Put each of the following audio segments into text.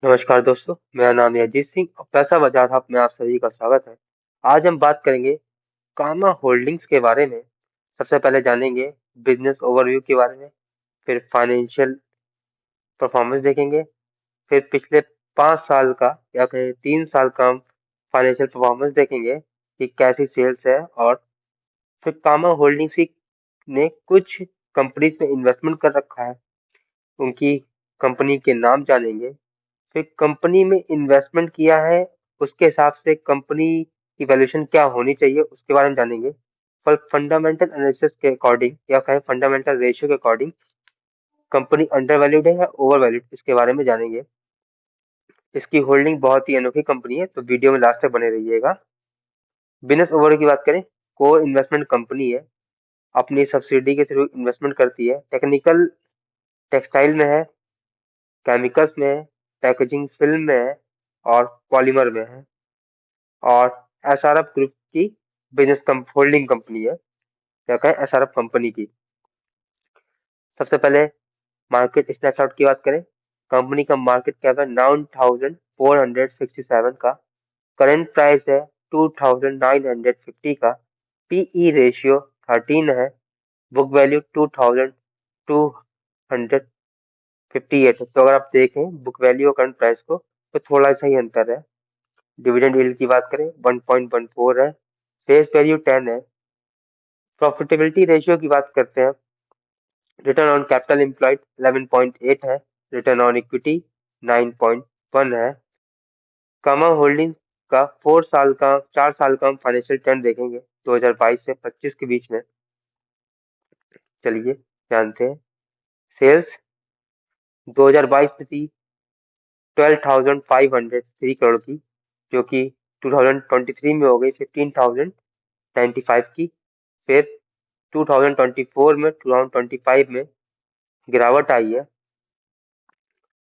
नमस्कार दोस्तों, मेरा नाम है अजीत सिंह और पैसा बाजार हब में आप सभी का स्वागत है। आज हम बात करेंगे कामा होल्डिंग्स के बारे में। सबसे पहले जानेंगे बिजनेस ओवरव्यू के बारे में, फिर फाइनेंशियल परफॉर्मेंस देखेंगे, फिर पिछले 5 साल का या कहें 3 साल का हम फाइनेंशियल परफॉर्मेंस देखेंगे कि कैसी सेल्स है। और फिर कामा होल्डिंग्स की ने कुछ कंपनीज में इन्वेस्टमेंट कर रखा है, उनकी कंपनी के नाम जानेंगे। फिर कंपनी में इन्वेस्टमेंट किया है, उसके हिसाब से कंपनी की वैल्यूएशन क्या होनी चाहिए उसके बारे में जानेंगे। पर फंडामेंटल एनालिसिस के अकॉर्डिंग या कहें फंडामेंटल रेशियो के अकॉर्डिंग कंपनी अंडर वैल्यूड है या ओवर वैल्यूड, इसके बारे में जानेंगे। इसकी होल्डिंग बहुत ही अनोखी कंपनी है, तो वीडियो में लास्ट तक बने रहिएगा। बिजनेस ओवरव्यू की बात करें, कोर इन्वेस्टमेंट कंपनी है, अपनी सब्सिडी के थ्रू इन्वेस्टमेंट करती है। टेक्निकल टेक्सटाइल में है, केमिकल्स में है, पैकेजिंग फिल्म में है और पॉलीमर में है। और एसआरएफ ग्रुप की होल्डिंग कंपनी है, क्या कहें एसआरएफ कंपनी की। सबसे पहले मार्केट स्नैपशॉट की बात करें, कंपनी का मार्केट कैप है 9467 का, करंट प्राइस है 2950 का, पीई रेशियो 13 है, बुक वैल्यू 2258 है। तो अगर आप देखें बुक वैल्यू और करंट प्राइस को तो थोड़ा सा ही अंतर है। डिविडेंड यील्ड की बात करें 1.14 है, फेस वैल्यू 10 है। प्रॉफिटेबिलिटी रेशियो की बात करते हैं, रिटर्न ऑन कैपिटल एम्प्लॉयड 11.8 है, रिटर्न ऑन इक्विटी 9.1 है। कामा होल्डिंग का 4 साल का हम फाइनेंशियल ट्रेंड देखेंगे 2022 से 25 के बीच में। चलिए जानते हैं। सेल्स 2022 में थी 12,503 करोड़ की, जो कि 2023 में हो गई 15,095 की। फिर 2024 में गिरावट आई है,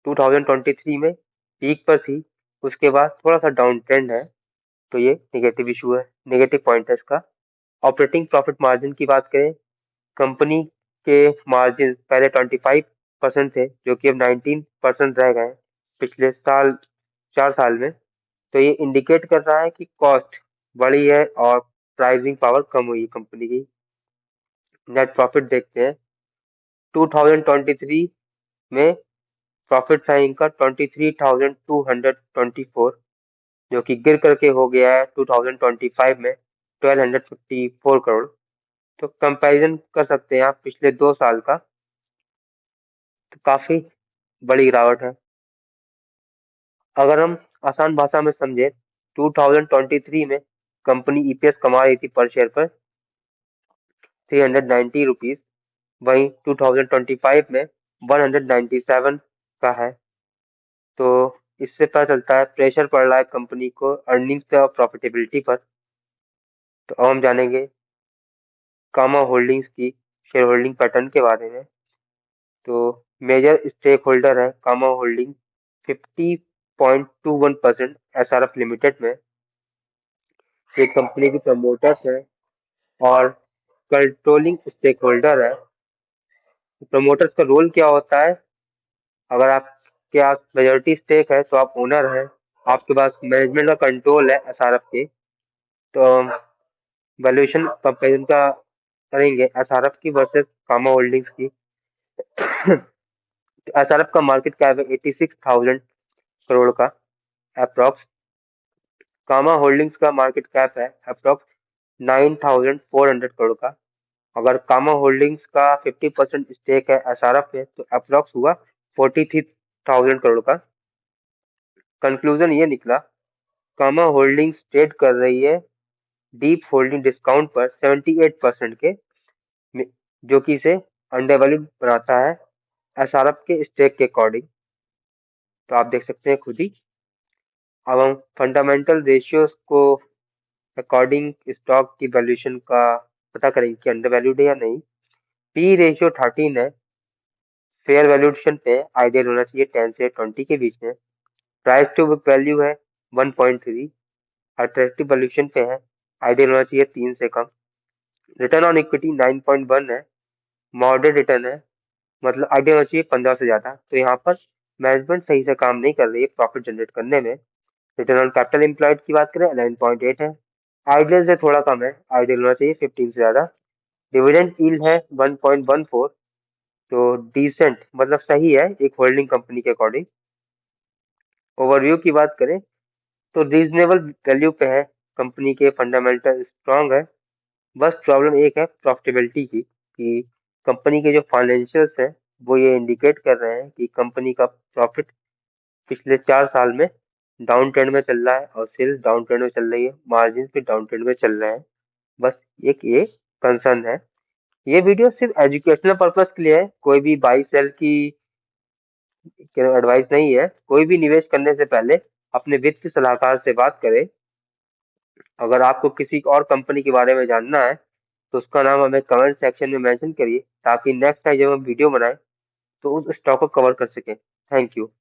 2023 में पीक पर थी, उसके बाद थोड़ा सा डाउन ट्रेंड है। तो ये नेगेटिव इशू है, नेगेटिव पॉइंट है इसका। ऑपरेटिंग प्रॉफिट मार्जिन की बात करें, कंपनी के मार्जिन पहले 25% थे, जो कि अब 19% रह गए हैं पिछले 4 साल में। तो ये इंडिकेट कर रहा है कि कॉस्ट बढ़ी है और प्राइसिंग पावर कम हुई है कंपनी की। नेट प्रॉफिट देखते हैं, 2023 में प्रॉफिट था इनका 23,224, जो कि गिर करके हो गया है 2025 में 1254 करोड़। तो कंपैरिजन कर सकते हैं आप पिछले 2 साल का, तो काफी बड़ी गिरावट है। अगर हम आसान भाषा में समझे, 2023 में कंपनी ईपीएस कमा रही थी पर शेयर पर 390 रुपीज, वहीं 2025 में 197 का है। तो इससे पता चलता है प्रेशर पड़ रहा है कंपनी को अर्निंग्स पे और प्रॉफिटेबिलिटी पर। तो अब हम जानेंगे कामा होल्डिंग्स की शेयर होल्डिंग पैटर्न के बारे में। तो मेजर स्टेक होल्डर है कामा होल्डिंग 50.21% एसआरएफ लिमिटेड में। ये कंपनी की प्रमोटर्स है और कंट्रोलिंग स्टेक होल्डर है। प्रमोटर्स का रोल क्या होता है, अगर आपके पास मेजोरिटी स्टेक है तो आप ओनर है, आपके पास मैनेजमेंट का कंट्रोल है एसआरएफ के। तो वैल्यूएशन कंपेरिजन का करेंगे एसआरएफ की वर्सेस कामा होल्डिंग्स की। एसआरएफ का मार्केट कैप है 86,000 करोड़ का अप्रोक्स। कामा होल्डिंग्स का मार्केट कैप है अप्रोक्स 9,400 करोड़ का। अगर कामा होल्डिंग्स का 50% स्टेक है एसआरएफ में तो अप्रोक्स हुआ 43,000 करोड़ का। कंक्लूजन ये निकला, कामा होल्डिंग्स ट्रेड कर रही है डीप होल्डिंग डिस्काउंट पर 78% के, जो कि इसे अंडर वैल्यूड बनाता है एसआरएफ के स्टेक के अकॉर्डिंग। तो आप देख सकते हैं खुद ही। अब हम फंडामेंटल रेशियोज को अकॉर्डिंग स्टॉक की वैल्यूएशन का पता करेंगे कि अंडर वैल्यूड है या नहीं। पी रेशियो 13 है, फेयर वैल्यूएशन पे आइडियल होना चाहिए 10 से 20 के बीच में। प्राइस टू बुक वैल्यू है 1.3, अट्रैक्टिव वैल्यूएशन पे है, आइडियल होना चाहिए 3 से कम। रिटर्न ऑन इक्विटी 9.1 है, मॉडरेट रिटर्न है, मतलब आइडियल होना चाहिए 15 से ज्यादा। तो यहाँ पर मैनेजमेंट सही से काम नहीं कर रही है प्रॉफिट जनरेट करने में। रिटर्न ऑन कैपिटल एम्प्लॉयड की बात करें 11.8 है। आइडियल से थोड़ा कम है, आइडियल होना चाहिए 15 से ज्यादा। डिविडेंड यील्ड है 1.14, तो डिसेंट मतलब सही है एक होल्डिंग कंपनी के अकॉर्डिंग। ओवरव्यू की बात करें तो रीजनेबल वैल्यू पे है, कंपनी के फंडामेंटल स्ट्रांग है। बस प्रॉब्लम एक है प्रॉफिटेबिलिटी की, कि कंपनी के जो फाइनेंशियल्स है वो ये इंडिकेट कर रहे हैं कि कंपनी का प्रॉफिट पिछले 4 साल में डाउन ट्रेंड में चल रहा है और सेल्स डाउन ट्रेंड में चल रही है, मार्जिन भी डाउन ट्रेंड में चल रहे हैं। बस एक ये कंसर्न है। ये वीडियो सिर्फ एजुकेशनल पर्पस के लिए है, कोई भी बाई सेल की एडवाइस नहीं है। कोई भी निवेश करने से पहले अपने वित्तीय सलाहकार से बात करें। अगर आपको किसी और कंपनी के बारे में जानना है तो उसका नाम हमें कमेंट सेक्शन में मेंशन करिए, ताकि नेक्स्ट टाइम जब हम वीडियो बनाएं तो उस स्टॉक को कवर कर सकें। Thank you.